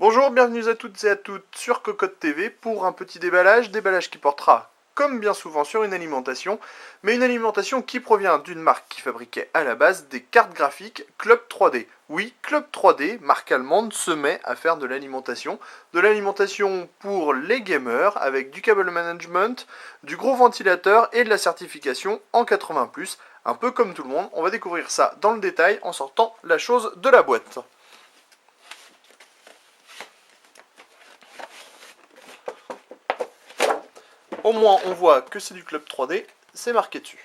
Bonjour, bienvenue à toutes et à toutes sur Cocotte TV pour un petit déballage qui portera, comme bien souvent, sur une alimentation, mais une alimentation qui provient d'une marque qui fabriquait à la base des cartes graphiques Club 3D. Oui, Club 3D, marque allemande, se met à faire de l'alimentation pour les gamers, avec du cable management, du gros ventilateur et de la certification en 80+, un peu comme tout le monde. On va découvrir ça dans le détail en sortant la chose de la boîte. Au moins, on voit que c'est du Club 3D, c'est marqué dessus.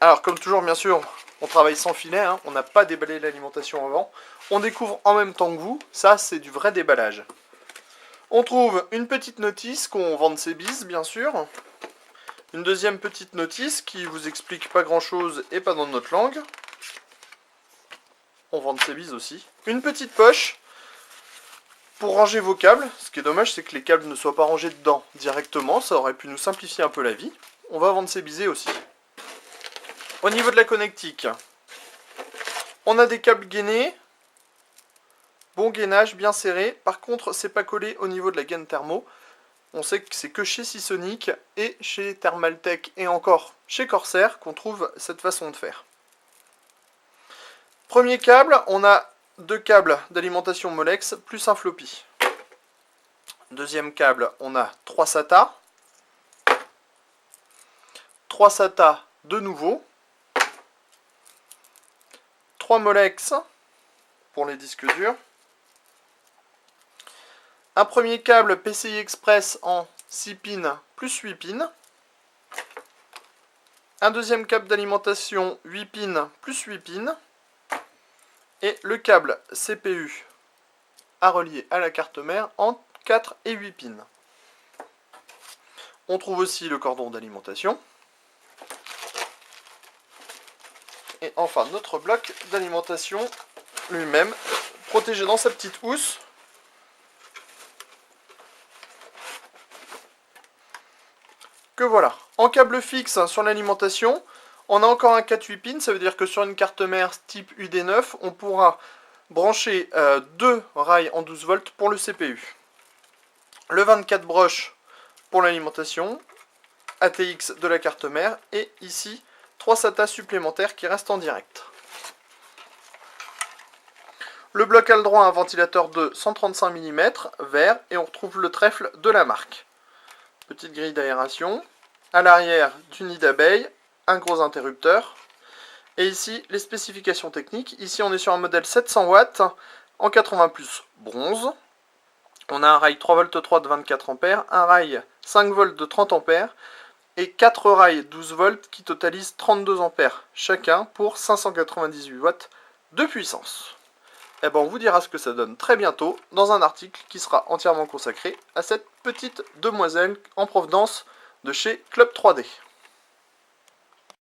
Alors, comme toujours, bien sûr, on travaille sans filet, hein, on n'a pas déballé l'alimentation avant. On découvre en même temps que vous, ça c'est du vrai déballage. On trouve une petite notice qu'on vende ses bises, bien sûr. Une deuxième petite notice qui vous explique pas grand chose et pas dans notre langue. On vend ses bises aussi. Une petite poche pour ranger vos câbles. Ce qui est dommage, c'est que les câbles ne soient pas rangés dedans directement. Ça aurait pu nous simplifier un peu la vie. On va vendre ses bisées aussi. Au niveau de la connectique, on a des câbles gainés. Bon gainage, bien serré. Par contre, c'est pas collé au niveau de la gaine thermo. On sait que c'est que chez Seasonic et chez Thermaltake et encore chez Corsair qu'on trouve cette façon de faire. Premier câble, on a deux câbles d'alimentation Molex plus un floppy. Deuxième câble, on a 3 SATA. 3 SATA de nouveau. 3 Molex pour les disques durs. Un premier câble PCI Express en 6 pins plus 8 pins. Un deuxième câble d'alimentation 8 pins plus 8 pins. Et le câble CPU à relier à la carte mère en 4 et 8 pins. On trouve aussi le cordon d'alimentation. Et enfin notre bloc d'alimentation lui-même, protégé dans sa petite housse. Que voilà. En câble fixe sur l'alimentation, on a encore un 4-8 pins, ça veut dire que sur une carte mère type UD9, on pourra brancher deux rails en 12 volts pour le CPU. Le 24 broches pour l'alimentation, ATX de la carte mère, et ici 3 SATA supplémentaires qui restent en direct. Le bloc a le droit à un ventilateur de 135 mm vert, et on retrouve le trèfle de la marque. Petite grille d'aération. À l'arrière, du nid d'abeille, un gros interrupteur. Et ici, les spécifications techniques. Ici, on est sur un modèle 700 watts en 80+ bronze. On a un rail 3V3 de 24 ampères, un rail 5V de 30 ampères et 4 rails 12 volts qui totalisent 32 ampères chacun pour 598 watts de puissance. Et ben on vous dira ce que ça donne très bientôt dans un article qui sera entièrement consacré à cette petite demoiselle en provenance de chez Club 3D.